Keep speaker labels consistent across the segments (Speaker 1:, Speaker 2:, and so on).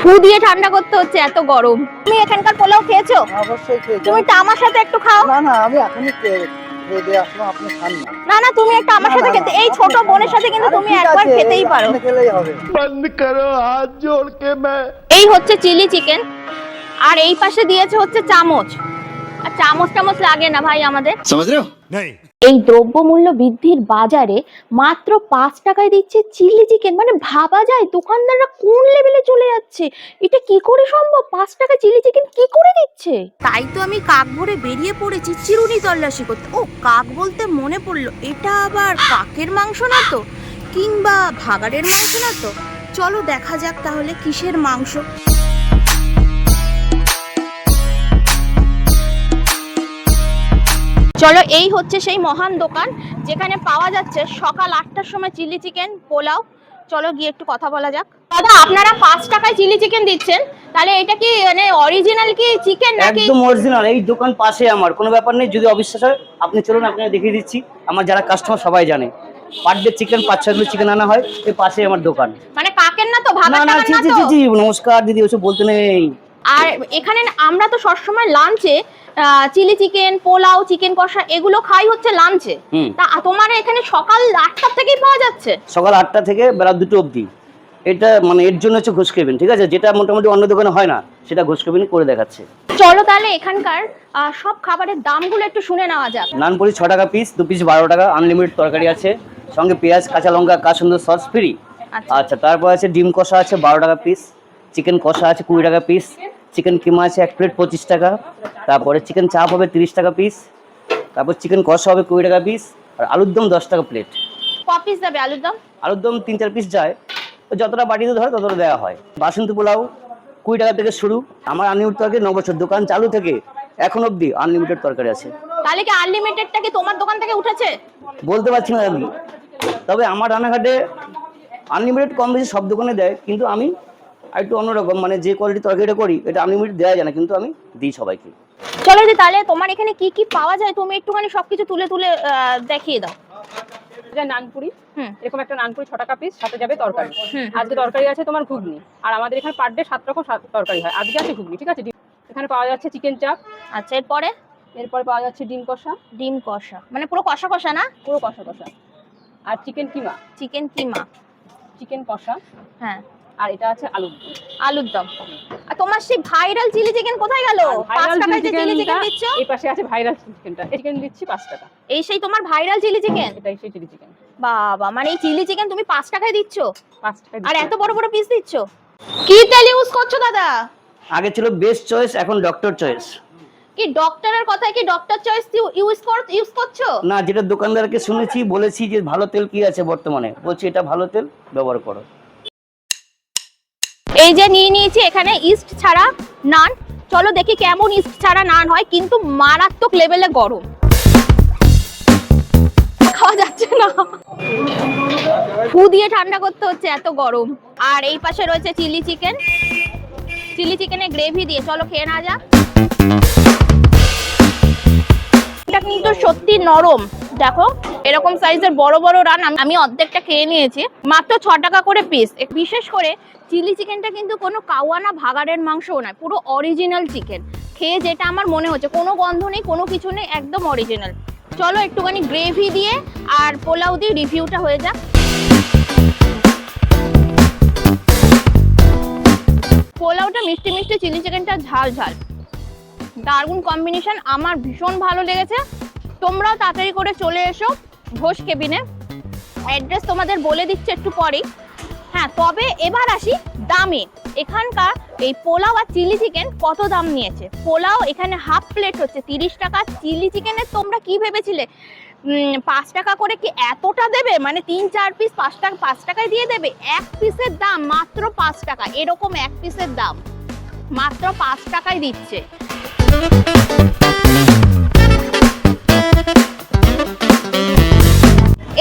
Speaker 1: ফু দিয়ে ঠান্ডা করতে হচ্ছে, এত গরম। তুমি এখানকার পোলাও খেয়েছো?
Speaker 2: অবশ্যই খেয়েছি।
Speaker 1: তুমি একটু আমার সাথে একটু খাও।
Speaker 2: না না, আমি এখনই খেয়ে দিয়ে আসলাম, আপনি খান না।
Speaker 1: না না, তুমি একটু আমার সাথে খেতে, এই ছোট বোনের সাথে কিন্তু তুমি একবার খেতেই পারো।
Speaker 2: খেলেই হবে।
Speaker 3: बंद करो हाथ जोड़ के मैं।
Speaker 1: এই হচ্ছে চিলি চিকেন, আর এই পাশে দিয়েছে হচ্ছে চামচ। আর চামচ টামচ লাগে না ভাই আমাদের।
Speaker 3: समझ रहे हो? नहीं।
Speaker 1: এই দ্রব্যমূল্য বৃদ্ধির বাজারে মাত্র 5 টাকায় দিচ্ছে চিলি চিকেন, মানে ভাবা যায় দোকানদাররা কোন লেভেলে চলে যাচ্ছে। এটা কি করে সম্ভব? 5 টাকা চিলি চিকেন কি করে দিচ্ছে? তাই তো আমি কাক ভরে বেরিয়ে পড়েছি চিরুনি তল্লাশি করতে। ও, কাক বলতে মনে পড়লো, এটা আবার কাকের মাংস না তো, কিংবা ভাগাড়ের মাংস না তো। চলো দেখা যাক তাহলে কিসের মাংস। চলো, এই হচ্ছে সেই মহান দোকান যেখানে পাওয়া যাচ্ছে সকাল 8টার সময় চিলি চিকেন, পোলাও। চলো গিয়ে একটু কথা বলা যাক। দাদা, আপনারা 5 টাকায় চিলি চিকেন দিচ্ছেন, তাহলে এটা কি মানে অরিজিনাল কি চিকেন নাকি?
Speaker 4: একদম অরিজিনাল। এই দোকান পাশে আমার, কোনো ব্যাপার নেই। যদি অবিশ্বাস হয় আপনি চলুন, আপনাকে দেখিয়ে দিচ্ছি। আমার যারা কাস্টমার সবাই জানে, per day chicken 5-6 kilo chicken আনা হয়। এই পাশে আমার দোকান।
Speaker 1: মানে কাকের না তো,
Speaker 4: না
Speaker 1: ভাগাড়
Speaker 4: না,
Speaker 1: টাকার
Speaker 4: জি
Speaker 1: না
Speaker 4: জি
Speaker 1: তো?
Speaker 4: জি, নমস্কার দিদি, ওসব বলতে নেই।
Speaker 1: আর এখানে আমরা তো সবসময় লাঞ্চে চিলি চিকেন, পোলাও, চিকেন কষা এগুলো খাই হচ্ছে লাঞ্চে। তা তোমার এখানে সকাল 8টা থেকেই পাওয়া যাচ্ছে?
Speaker 4: সকাল 8টা থেকে বেলা 2টো অবধি। এটা মানে এর জন্য হচ্ছে ঘোষ কেবিন, ঠিক আছে? যেটা মোটামুটি অন্য দোকানে হয় না, সেটা ঘোষ কেবিন করে দেখাচ্ছে।
Speaker 1: চলো তাহলে এখানকার সব খাবারের দামগুলো একটু শুনে নেওয়া যাক।
Speaker 4: নানপুরি 6 টাকা পিস, 2 পিস 12 টাকা, আনলিমিটেড তরকারি আছে, সঙ্গে পেঁয়াজ, কাঁচা লঙ্কা, কাসুন্দর সস ফ্রি। আচ্ছা, তারপর আছে ডিম কষা আছে 12 টাকা পিস, চিকেন কষা আছে 20 টাকা পিস, চিকেন কিমা আছে 1 প্লেট 25 টাকা, তারপরে চিকেন চাপ হবে 30 টাকা পিস, তারপর চিকেন কষা হবে 20 টাকা পিস, আর আলুর দম 10 টাকা প্লেট।
Speaker 1: ক পিস যাবে আলুর দম?
Speaker 4: আলুর দম 3-4 পিস যায়, যতটা বাটিতে ধরে ততটা দেওয়া হয়। বাসন্তী পোলাও 20 টাকা থেকে শুরু। আমার আনলিমিটেড তরকারি 9 বছর দোকান চালু থেকে এখন অবধি আনলিমিটেড তরকারি আছে।
Speaker 1: তাহলে কি আনলিমিটেডটা কি তোমার দোকান থেকে উঠেছে?
Speaker 4: বলতে পারছি না দাদি, তবে আমার রান্নাঘাটে আনলিমিটেড কম বেশি সব দোকানে দেয়, কিন্তু আমি একটু অন্যরকম, মানে যে কোয়ালিটি তরকারিটা করি এটা আনলিমিটেড দেওয়া যায় না, কিন্তু আমি দিই সবাইকে।
Speaker 1: চলো যে তাহলে তোমার এখানে কি কি পাওয়া যায় তুমি একটুখানি সবকিছু তুলে তুলে দেখিয়ে দাও।
Speaker 5: নানপুরি, এরকম একটা নানপুরি 6 টাকা পিস, সাথে যাবে তরকারি। আজকে তরকারি আছে তোমার ঘুগনি, আর আমাদের এখানে পার ডে 7 রকম তরকারি হয়, আজকে আছে ঘুগনি, ঠিক আছে? এখানে পাওয়া যাচ্ছে চিকেন চাপ।
Speaker 1: আচ্ছা, এরপরে
Speaker 5: পাওয়া যাচ্ছে ডিম কষা।
Speaker 1: ডিম কষা মানে পুরো কষা কষা না?
Speaker 5: পুরো কষা কষা। আর চিকেন কিমা। চিকেন কষা,
Speaker 1: হ্যাঁ।
Speaker 5: আর এটা আছে
Speaker 1: আলুর দম। আর তোমার সেই ভাইরাল চিলি চিকেন কোথায় গেল? 5 টাকায় যে চিলি চিকেন দিচ্ছ?
Speaker 5: এই পাশে আছে ভাইরাল চিকেনটা, এই চিকেন দিচ্ছি 5 টাকা।
Speaker 1: এই সেই তোমার ভাইরাল চিলি চিকেন?
Speaker 5: এটাই সেই চিলি চিকেন।
Speaker 1: বাবা, মানে এই চিলি চিকেন তুমি 5 টাকায় দিচ্ছ?
Speaker 5: 5 টাকা।
Speaker 1: আর এত বড় বড় পিস দিচ্ছ? কি তেল ইউজ করছো দাদা?
Speaker 4: আগে ছিল বেস্ট চয়েস, এখন ডক্টর চয়েস।
Speaker 1: কি ডক্টরের কথায় কি ডক্টর চয়েস ইউজ করছো?
Speaker 4: না, যেটা দোকানদারকে শুনেছি, বলেছি যে ভালো তেল কি আছে বর্তমানে, বলছি এটা ভালো তেল ব্যবহার করো।
Speaker 1: এই যে নিয়ে নিয়েছি এখানে ইস্ট ছাড়া নান। চলো দেখি কেমন ইস্ট ছাড়া নান হয়, কিন্তু মারাত্মক লেভেলে গরম, খাওয়া যাচ্ছে না। ফু দিয়ে ঠান্ডা করতে হচ্ছে, এত গরম। আর এই পাশে রয়েছে চিলি চিকেনের গ্রেভি দিয়ে। চলো খেয়ে না যাক। এটা কিন্তু সত্যি নরম, দেখো এরকম সাইজের বড় বড় রান আমি অর্ধেকটা খেয়ে নিয়েছি। মাত্র 6 টাকা করে পিস। বিশেষ করে চিলি চিকেনটা কিন্তু কোনো কাওয়ানা ভাগাড়ের মাংসও নয়, পুরো অরিজিনাল চিকেন। খেয়ে যেটা আমার মনে হচ্ছে, কোনো গন্ধ নেই, কোনো কিছু নেই, একদম অরিজিনাল। চলো একটুখানি গ্রেভি দিয়ে আর পোলাও দিয়ে রিভিউটা হয়ে যাক। পোলাওটা মিষ্টি মিষ্টি, চিলি চিকেনটা ঝাল ঝাল, দারুণ কম্বিনেশন, আমার ভীষণ ভালো লেগেছে। তোমরাও তাড়াতাড়ি করে চলে এসো ঘোষ কেবিনে। অ্যাড্রেস তোমাদের বলে দিচ্ছে একটু পরেই। হ্যাঁ, তবে এবার আসি দামে। এখানকার এই পোলাও আর চিলি চিকেন কত দাম নিয়েছে। পোলাও এখানে হাফ প্লেট হচ্ছে 30 টাকা। চিলি চিকেনের তোমরা কি ভেবেছিলে 5 টাকা করে কি এতটা দেবে? মানে 3-4 পিস 5 টাকায় দিয়ে দেবে? এক পিসের দাম মাত্র 5 টাকা। এরকম এক পিসের দাম মাত্র 5 টাকায় দিচ্ছে।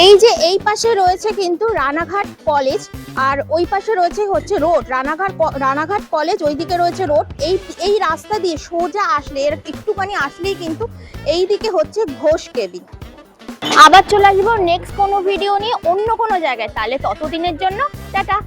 Speaker 1: এই যে এই পাশে রয়েছে কিন্তু রানাঘাট কলেজ, আর ওই পাশে রয়েছে হচ্ছে রোড, রানাঘাট কলেজ, ওইদিকে রয়েছে রোড। এই রাস্তা দিয়ে সোজা আসলে, এর একটুখানি আসলেই কিন্তু এই দিকে হচ্ছে ঘোষ কেবিন। আবার চলে আসবো নেক্সট কোনো ভিডিও নিয়ে অন্য কোনো জায়গায়। তাহলে ততদিনের জন্য টাটা।